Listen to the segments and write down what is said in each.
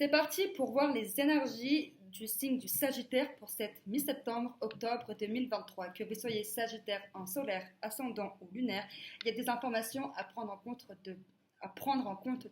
C'est parti pour voir les énergies du signe du Sagittaire pour cette mi-septembre-octobre 2023. Que vous soyez Sagittaire en solaire, ascendant ou lunaire, il y a des informations à prendre en compte de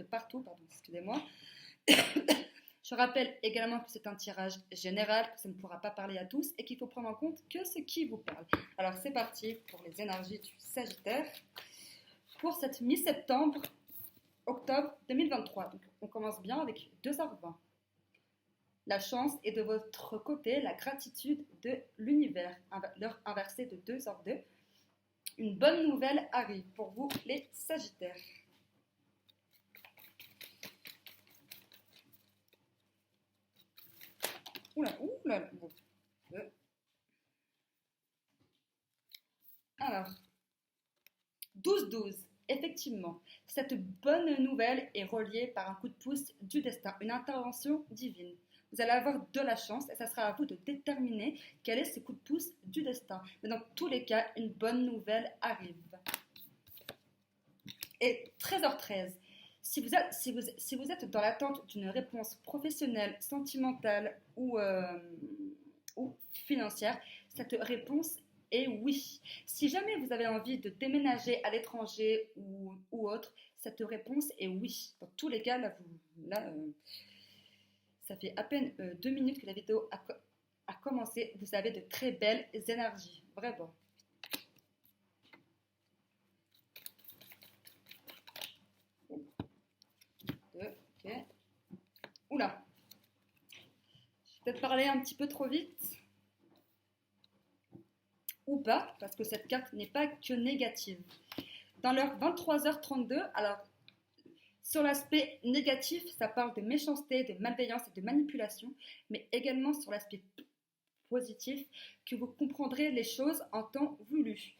partout. Pardon, excusez-moi. Je rappelle également que c'est un tirage général, que ça ne pourra pas parler à tous et qu'il faut prendre en compte que ce qui vous parle. Alors c'est parti pour les énergies du Sagittaire pour cette mi-septembre-octobre 2023. Donc, on commence bien avec 2h20. La chance est de votre côté, la gratitude de l'univers. L'heure inversée de 2h02. Une bonne nouvelle arrive pour vous les Sagittaires. Oula. Bon. Alors, 12-12. Effectivement, cette bonne nouvelle est reliée par un coup de pouce du destin, une intervention divine. Vous allez avoir de la chance et ça sera à vous de déterminer quel est ce coup de pouce du destin. Mais dans tous les cas, une bonne nouvelle arrive. Et 13h13. Si vous êtes dans l'attente d'une réponse professionnelle, sentimentale ou financière, cette réponse est oui. Si jamais vous avez envie de déménager à l'étranger ou autre, cette réponse est oui. Dans tous les cas, ça fait à peine 2 minutes que la vidéo a commencé. Vous avez de très belles énergies, vraiment. Ok. Oula. Je vais peut-être parler un petit peu trop vite. Ou pas, parce que cette carte n'est pas que négative. Dans l'heure 23h32, alors sur l'aspect négatif, ça parle de méchanceté, de malveillance et de manipulation, mais également sur l'aspect positif, que vous comprendrez les choses en temps voulu.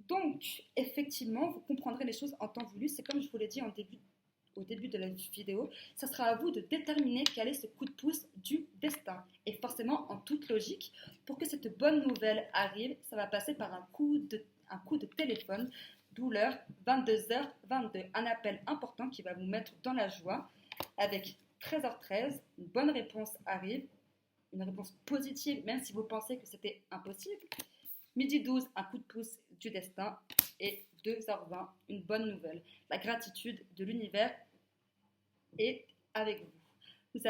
Donc, effectivement, vous comprendrez les choses en temps voulu, c'est comme je vous l'ai dit au début de la vidéo, ça sera à vous de déterminer quel est ce coup de pouce du destin. Et forcément, en toute logique, pour que cette bonne nouvelle arrive, ça va passer par un coup de téléphone, d'où l'heure 22h22. Un appel important qui va vous mettre dans la joie. Avec 13h13, une bonne réponse arrive, une réponse positive, même si vous pensez que c'était impossible. Midi 12, un coup de pouce du destin. Et 2h20, une bonne nouvelle. La gratitude de l'univers est avec vous. Vous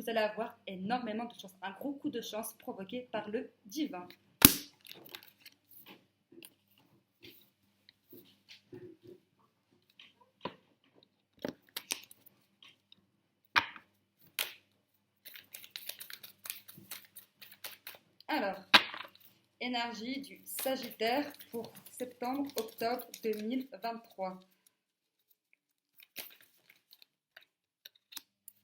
allez avoir énormément de chance. Un gros coup de chance provoqué par le divin. Alors, énergie du Sagittaire pour septembre-octobre 2023.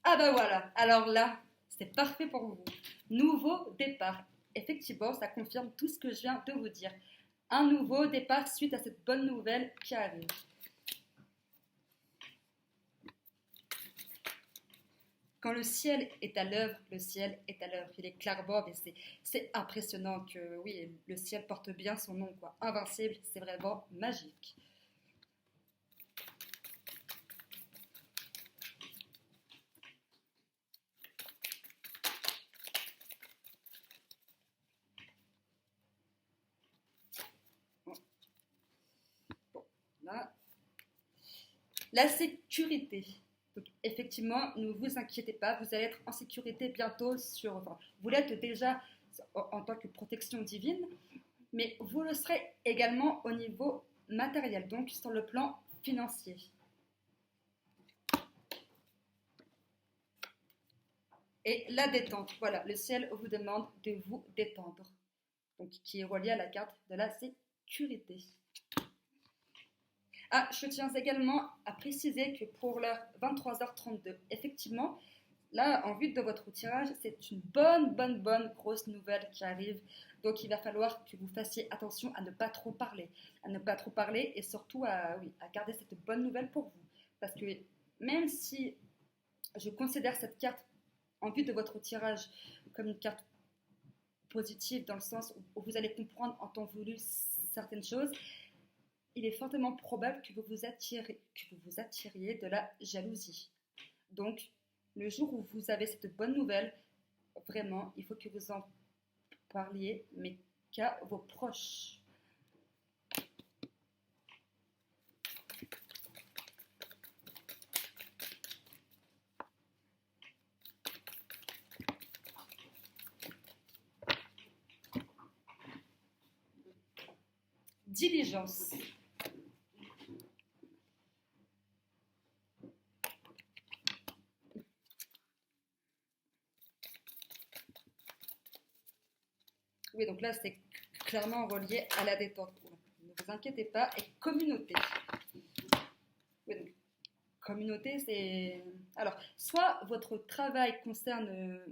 Ah bah voilà, alors là, c'est parfait pour vous. Nouveau départ. Effectivement, ça confirme tout ce que je viens de vous dire. Un nouveau départ suite à cette bonne nouvelle qui arrive. Quand le ciel est à l'œuvre, le ciel est à l'œuvre. Il est clairement, mais c'est impressionnant que, oui, le ciel porte bien son nom, quoi. Invincible, c'est vraiment magique. Là. La sécurité. Donc, effectivement, ne vous inquiétez pas, vous allez être en sécurité bientôt vous l'êtes déjà en tant que protection divine, mais vous le serez également au niveau matériel, donc sur le plan financier. Et la détente, voilà, le ciel vous demande de vous détendre, donc qui est relié à la carte de la sécurité. Ah, je tiens également à préciser que pour l'heure 23h32, effectivement, là, en vue de votre tirage, c'est une bonne grosse nouvelle qui arrive. Donc, il va falloir que vous fassiez attention à ne pas trop parler. Et surtout à garder cette bonne nouvelle pour vous. Parce que même si je considère cette carte en vue de votre tirage comme une carte positive dans le sens où vous allez comprendre en temps voulu certaines choses, il est fortement probable que vous vous attiriez de la jalousie. Donc, Le jour où vous avez cette bonne nouvelle, vraiment, il faut que vous en parliez, mais qu'à vos proches. Diligence. Oui, donc là, c'est clairement relié à la détente. Ne vous inquiétez pas. Et communauté. Oui, donc, communauté, c'est... Alors, soit votre travail concerne...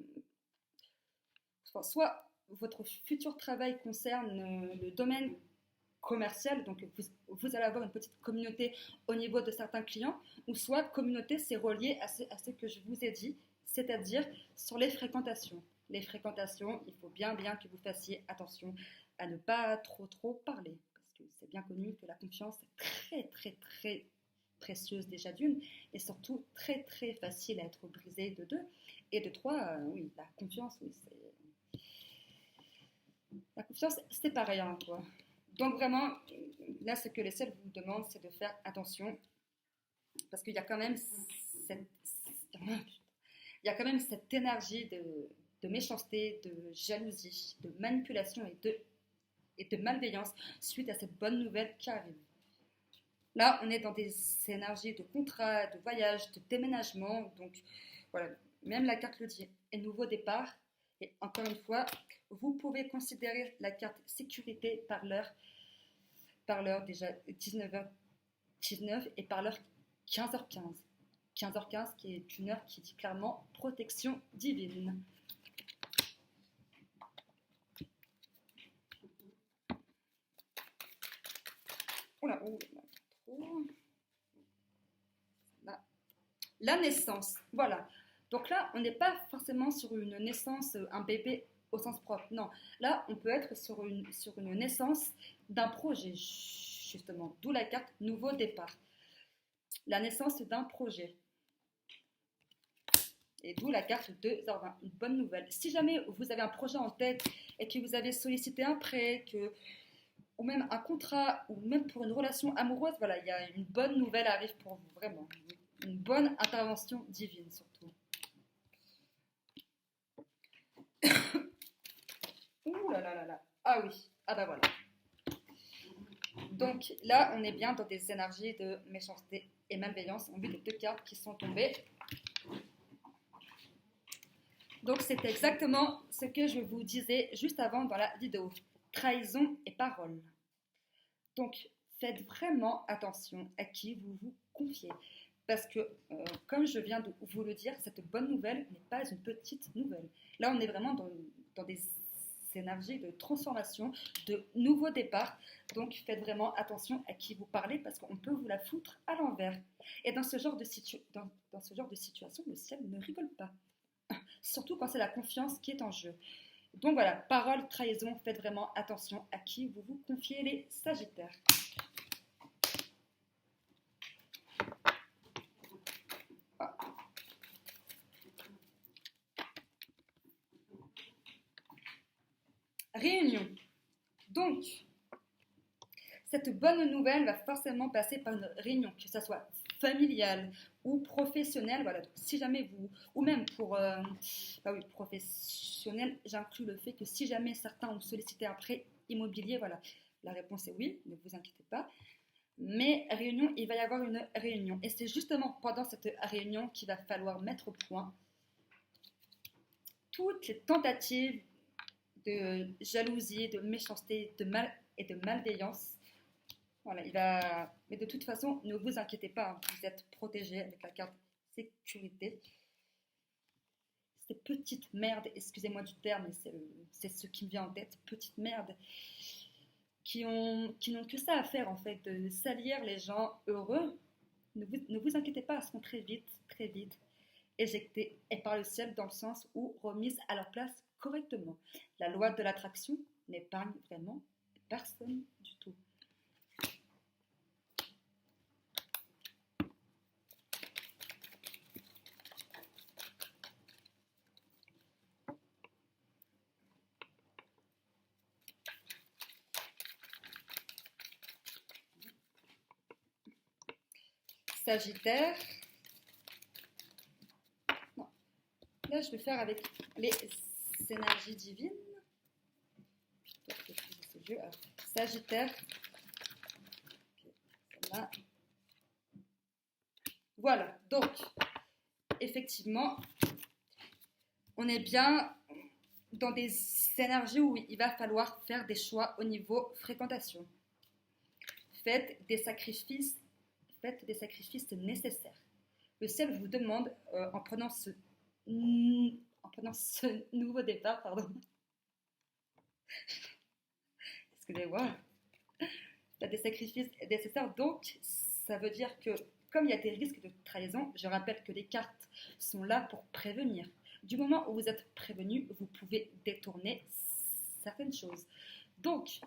soit votre futur travail concerne le domaine commercial, donc vous allez avoir une petite communauté au niveau de certains clients, ou soit communauté, c'est relié à ce que je vous ai dit, c'est-à-dire sur les fréquentations. Les fréquentations, il faut bien que vous fassiez attention à ne pas trop parler, parce que c'est bien connu que la confiance est très précieuse déjà d'une, et surtout très facile à être brisée de deux, et de trois, oui, la confiance, oui, la confiance, c'est pareil, hein, quoi. Donc vraiment, là, ce que les ciels vous demandent, c'est de faire attention, parce qu'il y a quand même cette énergie de méchanceté, de jalousie, de manipulation et de malveillance suite à cette bonne nouvelle qui arrive. Là, on est dans des énergies de contrat, de voyage, de déménagement, donc voilà, même la carte le dit, et nouveau départ. Et encore une fois, vous pouvez considérer la carte sécurité par l'heure déjà 19h19 et par l'heure 15h15. 15h15 qui est une heure qui dit clairement protection divine. Oula, la naissance, voilà. Donc là, on n'est pas forcément sur une naissance, un bébé au sens propre, non. Là, on peut être sur une naissance d'un projet, justement, d'où la carte nouveau départ. La naissance d'un projet. Et d'où la carte 2h20, une bonne nouvelle. Si jamais vous avez un projet en tête et que vous avez sollicité un prêt, ou même un contrat, ou même pour une relation amoureuse, voilà, il y a une bonne nouvelle arrive pour vous, vraiment. Une bonne intervention divine, surtout. Ouh là là là là. Ah oui, ah bah voilà. Donc là, on est bien dans des énergies de méchanceté et malveillance en vue des deux cartes qui sont tombées. Donc c'est exactement ce que je vous disais juste avant dans la vidéo. Trahison et parole. Donc faites vraiment attention à qui vous vous confiez. Parce que, comme je viens de vous le dire, cette bonne nouvelle n'est pas une petite nouvelle. Là, on est vraiment dans des énergies de transformation, de nouveau départ. Donc faites vraiment attention à qui vous parlez parce qu'on peut vous la foutre à l'envers. Et dans ce genre de situation, le ciel ne rigole pas. Surtout quand c'est la confiance qui est en jeu. Donc voilà, parole, trahison, faites vraiment attention à qui vous vous confiez, les Sagittaires. Réunion. Donc, cette bonne nouvelle va forcément passer par une réunion, que ce soit familiale ou professionnelle. Voilà, donc si jamais vous, ou même pour professionnel, j'inclus le fait que si jamais certains ont sollicité un prêt immobilier, voilà, la réponse est oui, ne vous inquiétez pas. Mais réunion, il va y avoir une réunion. Et c'est justement pendant cette réunion qu'il va falloir mettre au point toutes les tentatives de jalousie, de méchanceté, de mal et de malveillance. Voilà, mais de toute façon, ne vous inquiétez pas, vous êtes protégés avec la carte sécurité. Ces petites merdes, excusez-moi du terme, mais c'est ce qui me vient en tête, petites merdes, qui n'ont que ça à faire en fait, de salir les gens heureux. Ne vous inquiétez pas, elles seront très vite éjectées et par le ciel dans le sens où remises à leur place correctement. La loi de l'attraction n'épargne vraiment personne du tout. Sagittaire. Non. Là, je vais faire avec les énergies divines. Alors, Sagittaire. Voilà. Voilà, donc, effectivement, on est bien dans des énergies où il va falloir faire des choix au niveau fréquentation. Faites des sacrifices nécessaires. Le ciel vous demande, en prenant ce nouveau départ, pardon, excusez-moi, faites des sacrifices nécessaires, donc ça veut dire que comme il y a des risques de trahison, je rappelle que les cartes sont là pour prévenir. Du moment où vous êtes prévenu, vous pouvez détourner certaines choses. Donc,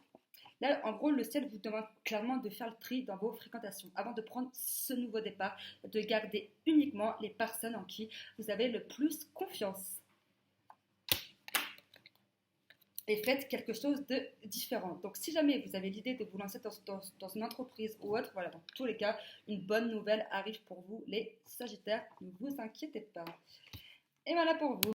là, en gros, le ciel vous demande clairement de faire le tri dans vos fréquentations avant de prendre ce nouveau départ, de garder uniquement les personnes en qui vous avez le plus confiance. Et faites quelque chose de différent. Donc, si jamais vous avez l'idée de vous lancer dans une entreprise ou autre, voilà, dans tous les cas, une bonne nouvelle arrive pour vous, les Sagittaires. Ne vous inquiétez pas. Et voilà pour vous.